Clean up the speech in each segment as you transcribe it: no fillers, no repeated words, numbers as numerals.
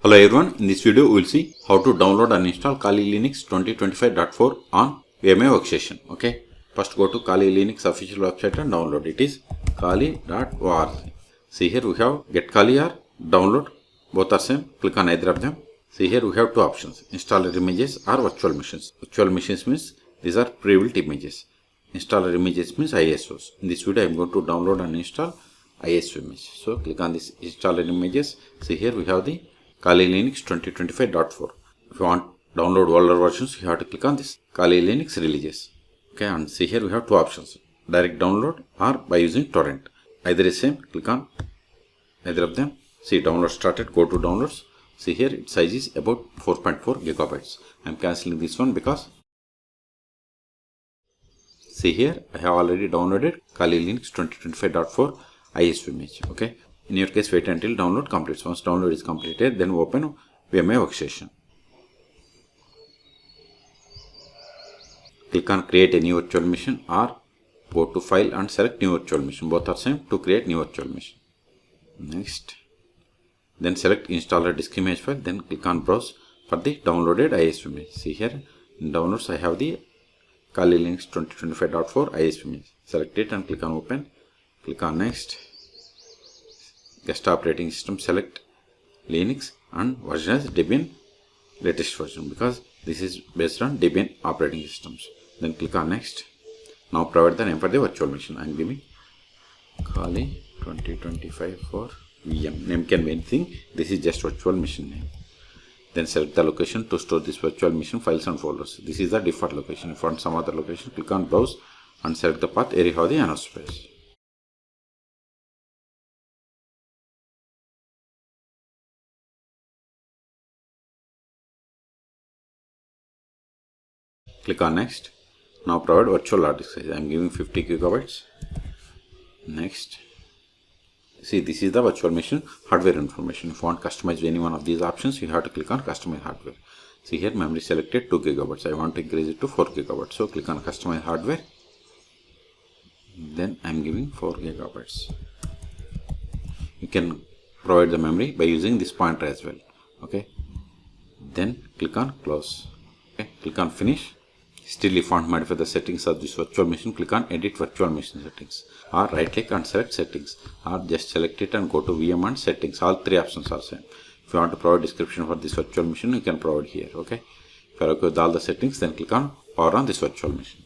Hello everyone, in this video we will see how to download and install Kali Linux 2025.4 on VMware Workstation. Okay, first go to Kali Linux official website and download. It is kali.org. See here we have get Kali or download, both are same. Click on either of them. See here we have two options: installer images or virtual machines. Virtual machines means these are pre-built images. Installer images means ISOs. In this video I am going to download and install ISO image. So click on this installer images. See here we have the Kali Linux 2025.4. If you want download older versions, you have to click on this Kali Linux releases. Okay, and see here we have two options: direct download or by using torrent. Either is same. Click on either of them. See, download started. Go to downloads. See here its size is about 4.4 gigabytes. I am cancelling this one because see here I have already downloaded Kali Linux 2025.4 ISO image. Okay. In your case, wait until download completes. Once download is completed, then open VMware Workstation. Click on create a new virtual machine or go to file and select new virtual machine. Both are same to create new virtual machine. Next. Then select installer disk image file. Then click on browse for the downloaded ISO image. See here in downloads I have the Kali Linux 2025.4 ISO image. Select it and click on open. Click on next. Guest operating system, select Linux and version as Debian latest version because this is based on Debian operating systems. Then click on next. Now provide the name for the virtual machine. I am giving Kali 2025 for VM. Name can be anything. This is just virtual machine name. Then select the location to store this virtual machine files and folders. This is the default location. If you want some other location, click on browse and select the path area of the announce space. Click on next. Now provide virtual hard disk size. I am giving 50 gigabytes. Next. See, this is the virtual machine hardware information. If you want to customize any one of these options, you have to click on customize hardware. See here memory selected 2 gigabytes. I want to increase it to 4 gigabytes. So click on customize hardware. Then I am giving 4 gigabytes. You can provide the memory by using this pointer as well. Okay. Then click on close. Okay. Click on finish. Still, if you want to modify the settings of this virtual machine, click on edit virtual machine settings or right click and select settings or just select it and go to VM and settings. All three options are same. If you want to provide description for this virtual machine, you can provide here. Okay. If you are okay with all the settings, then click on power on this virtual machine.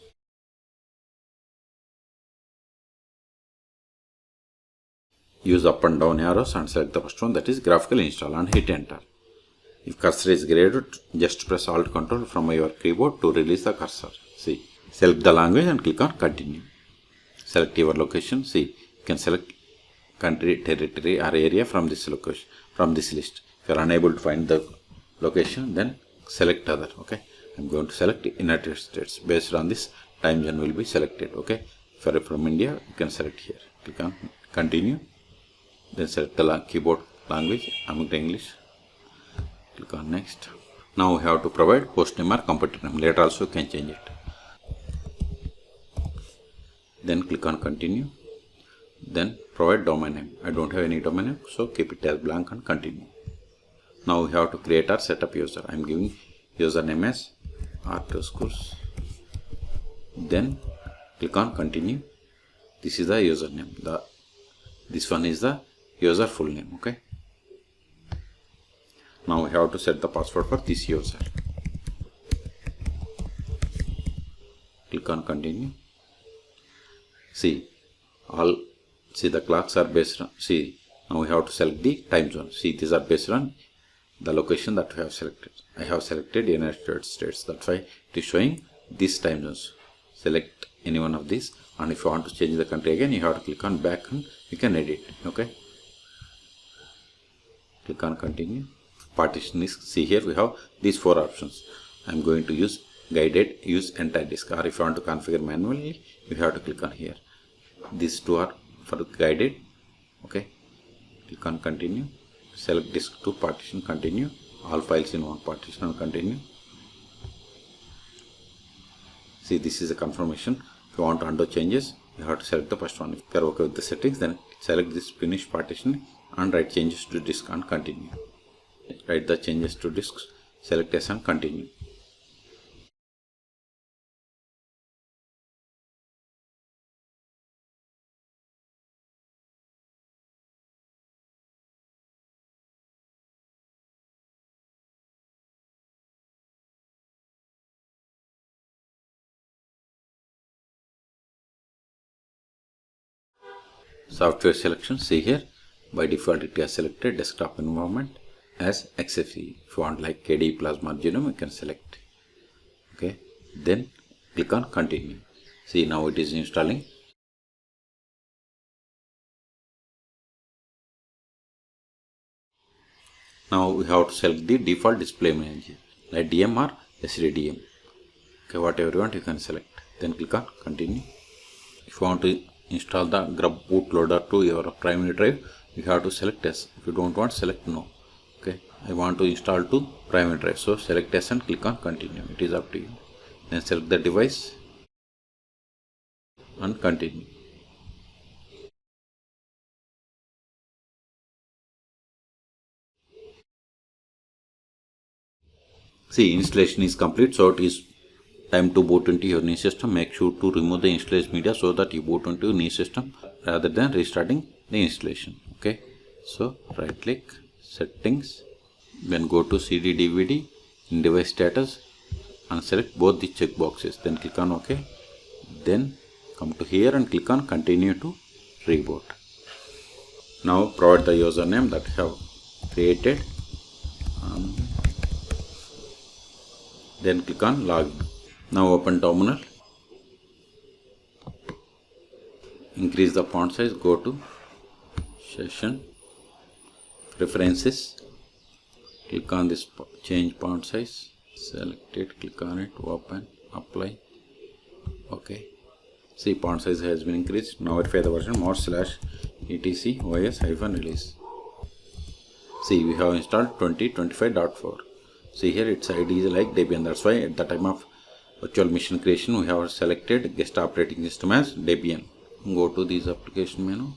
Use up and down arrows and select the first one, that is graphical install, and hit enter. If cursor is graded, just press Alt Control from your keyboard to release the cursor. See, select the language and click on continue. Select your location. See, you can select country, territory or area from this location, from this list. If you are unable to find the location, then select other. Okay, I am going to select United States. Based on this, time zone will be selected. Okay, if you are from India, you can select here. Click on continue. Then select the keyboard language. I am going English. Click on next. Now we have to provide host name or computer name. Later also you can change it. Then click on continue. Then provide domain name. I don't have any domain name, so keep it as blank and continue. Now we have to create our setup user. I am giving username as R2 schools. Then click on continue. This is the username. This one is the user full name. Okay. Now we have to set the password for this user. Click on continue. See, the clocks are based on, see, now we have to select the time zone. See, these are based on the location that we have selected. I have selected United States. That's why it is showing these time zones. Select any one of these, and if you want to change the country again, you have to click on back and you can edit. Okay. Click on continue. Partition disk. See here we have these four options. I am going to use guided, use entire disk, or if you want to configure manually, you have to click on here. These two are for guided. Okay. Click on continue. Select disk to partition, continue. All files in one partition and continue. See, this is a confirmation. If you want to undo changes, you have to select the first one. If you are okay with the settings, then select this finish partition and write changes to disk and continue. Write the changes to disks, select yes and continue. Software selection, see here, by default it has selected desktop environment as XFCE. If you want like KDE Plasma Genome, you can select. Okay, then click on continue. See, now it is installing. Now we have to select the default display manager like DM or SDDM. Okay, whatever you want you can select. Then click on continue. If you want to install the grub bootloader to your primary drive, you have to select yes. If you don't want, select no. Okay, I want to install to primary drive, so select yes and click on continue. It is up to you. Then select the device and continue. See, installation is complete, so it is time to boot into your new system. Make sure to remove the installation media so that you boot into your new system rather than restarting the installation. Okay, so right click, settings, then go to CD DVD, in device status, and select both the check boxes. Then click on OK. Then come to here and click on continue to reboot. Now provide the username that you have created. Then click on login. Now open terminal. Increase the font size. Go to session preferences. Click on this change font size. Select it. Click on it. Open. Apply. Okay. See, font size has been increased. Now verify the version mod/etc os-release. See, we have installed 2025.4. See here its ID is like Debian. That's why at the time of virtual machine creation we have selected guest operating system as Debian. Go to this application menu.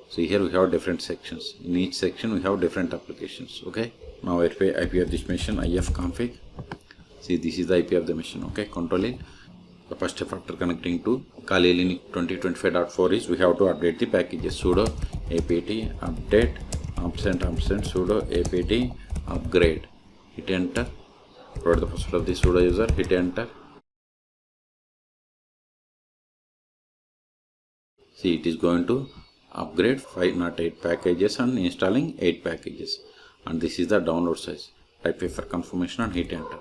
See here we have different sections. In each section we have different applications. Okay. Now verify IP of this machine ifconfig. See, this is the IP of the machine. Okay. Control it. The first step after connecting to Kali Linux 2025.4 is we have to update the packages. Sudo apt update -- sudo apt upgrade. Hit enter. Provide the password of the sudo user. Hit enter. See, it is going to upgrade 508 packages and installing 8 packages. And this is the download size. Type A for confirmation and hit enter.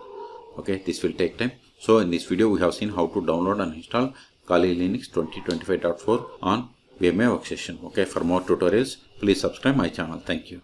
Okay, this will take time. So in this video we have seen how to download and install Kali Linux 2025.4 on VMware Workstation. Okay, for more tutorials please subscribe my channel. Thank you.